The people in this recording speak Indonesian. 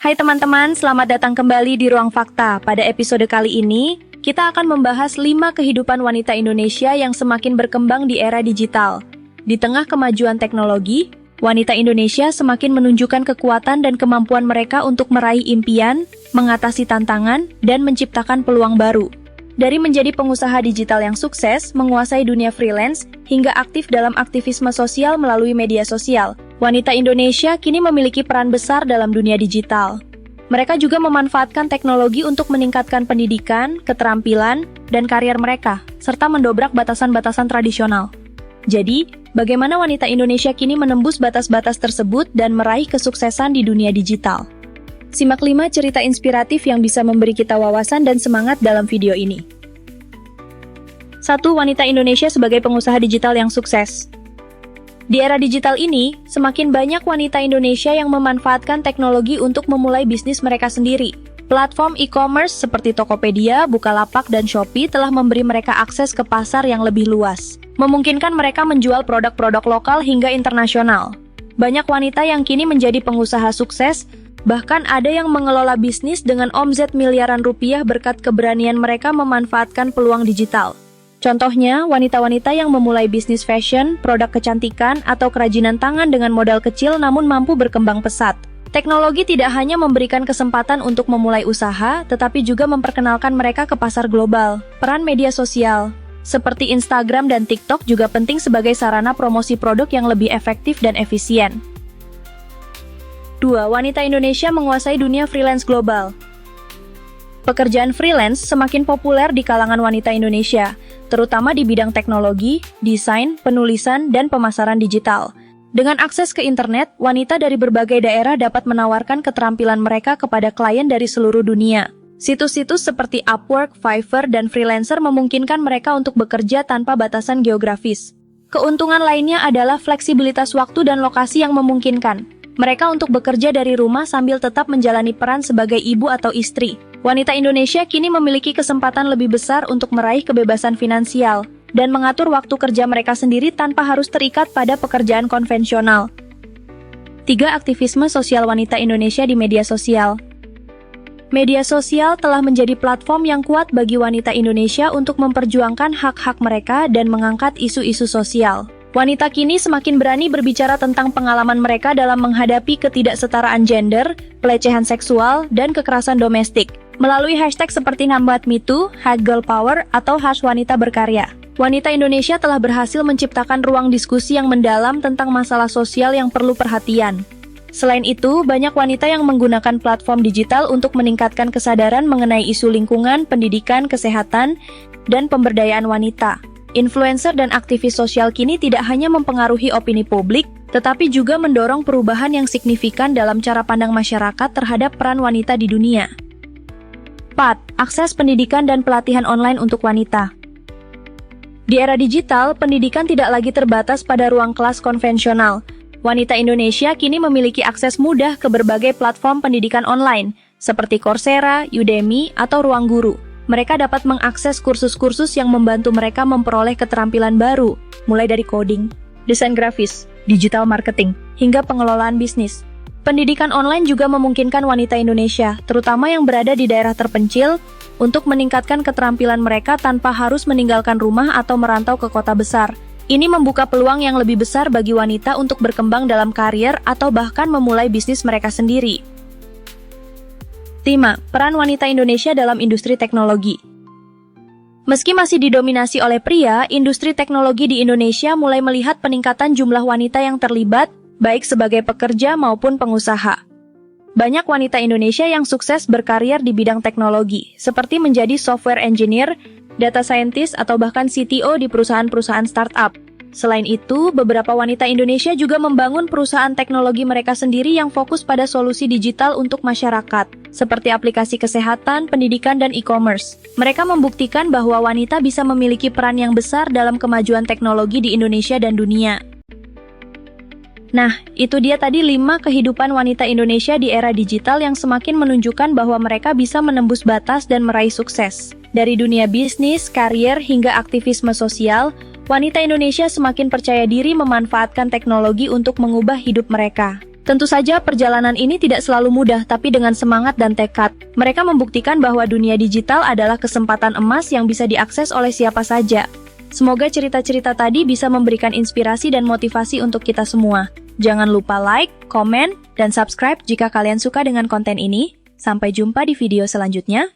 Hai teman-teman, selamat datang kembali di Ruang Fakta. Pada episode kali ini, kita akan membahas 5 kehidupan wanita Indonesia yang semakin berkembang di era digital. Di tengah kemajuan teknologi, wanita Indonesia semakin menunjukkan kekuatan dan kemampuan mereka untuk meraih impian, mengatasi tantangan, dan menciptakan peluang baru. Dari menjadi pengusaha digital yang sukses, menguasai dunia freelance, hingga aktif dalam aktivisme sosial melalui media sosial, wanita Indonesia kini memiliki peran besar dalam dunia digital. Mereka juga memanfaatkan teknologi untuk meningkatkan pendidikan, keterampilan, dan karier mereka, serta mendobrak batasan-batasan tradisional. Jadi, bagaimana wanita Indonesia kini menembus batas-batas tersebut dan meraih kesuksesan di dunia digital? Simak 5 cerita inspiratif yang bisa memberi kita wawasan dan semangat dalam video ini. 1. Wanita Indonesia sebagai pengusaha digital yang sukses. Di era digital ini, semakin banyak wanita Indonesia yang memanfaatkan teknologi untuk memulai bisnis mereka sendiri. Platform e-commerce seperti Tokopedia, Bukalapak, dan Shopee telah memberi mereka akses ke pasar yang lebih luas, memungkinkan mereka menjual produk-produk lokal hingga internasional. Banyak wanita yang kini menjadi pengusaha sukses, bahkan ada yang mengelola bisnis dengan omset miliaran rupiah berkat keberanian mereka memanfaatkan peluang digital. Contohnya, wanita-wanita yang memulai bisnis fashion, produk kecantikan, atau kerajinan tangan dengan modal kecil namun mampu berkembang pesat. Teknologi tidak hanya memberikan kesempatan untuk memulai usaha, tetapi juga memperkenalkan mereka ke pasar global. Peran media sosial, seperti Instagram dan TikTok juga penting sebagai sarana promosi produk yang lebih efektif dan efisien. 2. Wanita Indonesia menguasai dunia freelance global. Pekerjaan freelance semakin populer di kalangan wanita Indonesia, terutama di bidang teknologi, desain, penulisan, dan pemasaran digital. Dengan akses ke internet, wanita dari berbagai daerah dapat menawarkan keterampilan mereka kepada klien dari seluruh dunia. Situs-situs seperti Upwork, Fiverr, dan Freelancer memungkinkan mereka untuk bekerja tanpa batasan geografis. Keuntungan lainnya adalah fleksibilitas waktu dan lokasi yang memungkinkan mereka untuk bekerja dari rumah sambil tetap menjalani peran sebagai ibu atau istri. Wanita Indonesia kini memiliki kesempatan lebih besar untuk meraih kebebasan finansial dan mengatur waktu kerja mereka sendiri tanpa harus terikat pada pekerjaan konvensional. 3. Aktivisme sosial wanita Indonesia di media sosial. Media sosial telah menjadi platform yang kuat bagi wanita Indonesia untuk memperjuangkan hak-hak mereka dan mengangkat isu-isu sosial. Wanita kini semakin berani berbicara tentang pengalaman mereka dalam menghadapi ketidaksetaraan gender, pelecehan seksual, dan kekerasan domestik. Melalui hashtag seperti #MeToo, #GirlPower, atau #WanitaBerkarya, wanita Indonesia telah berhasil menciptakan ruang diskusi yang mendalam tentang masalah sosial yang perlu perhatian. Selain itu, banyak wanita yang menggunakan platform digital untuk meningkatkan kesadaran mengenai isu lingkungan, pendidikan, kesehatan, dan pemberdayaan wanita. Influencer dan aktivis sosial kini tidak hanya mempengaruhi opini publik, tetapi juga mendorong perubahan yang signifikan dalam cara pandang masyarakat terhadap peran wanita di dunia. 4. Akses pendidikan dan pelatihan online untuk wanita. Di era digital, pendidikan tidak lagi terbatas pada ruang kelas konvensional. Wanita Indonesia kini memiliki akses mudah ke berbagai platform pendidikan online, seperti Coursera, Udemy, atau Ruang Guru. Mereka dapat mengakses kursus-kursus yang membantu mereka memperoleh keterampilan baru, mulai dari coding, desain grafis, digital marketing, hingga pengelolaan bisnis. Pendidikan online juga memungkinkan wanita Indonesia, terutama yang berada di daerah terpencil, untuk meningkatkan keterampilan mereka tanpa harus meninggalkan rumah atau merantau ke kota besar. Ini membuka peluang yang lebih besar bagi wanita untuk berkembang dalam karier atau bahkan memulai bisnis mereka sendiri. 5. Peran wanita Indonesia dalam industri teknologi. Meski masih didominasi oleh pria, industri teknologi di Indonesia mulai melihat peningkatan jumlah wanita yang terlibat, baik sebagai pekerja maupun pengusaha. Banyak wanita Indonesia yang sukses berkarir di bidang teknologi, seperti menjadi software engineer, data scientist, atau bahkan CTO di perusahaan-perusahaan startup. Selain itu, beberapa wanita Indonesia juga membangun perusahaan teknologi mereka sendiri yang fokus pada solusi digital untuk masyarakat, seperti aplikasi kesehatan, pendidikan, dan e-commerce. Mereka membuktikan bahwa wanita bisa memiliki peran yang besar dalam kemajuan teknologi di Indonesia dan dunia. Nah, itu dia tadi 5 kehidupan wanita Indonesia di era digital yang semakin menunjukkan bahwa mereka bisa menembus batas dan meraih sukses. Dari dunia bisnis, karier, hingga aktivisme sosial, wanita Indonesia semakin percaya diri memanfaatkan teknologi untuk mengubah hidup mereka. Tentu saja perjalanan ini tidak selalu mudah, tapi dengan semangat dan tekad, mereka membuktikan bahwa dunia digital adalah kesempatan emas yang bisa diakses oleh siapa saja. Semoga cerita-cerita tadi bisa memberikan inspirasi dan motivasi untuk kita semua. Jangan lupa like, komen, dan subscribe jika kalian suka dengan konten ini. Sampai jumpa di video selanjutnya.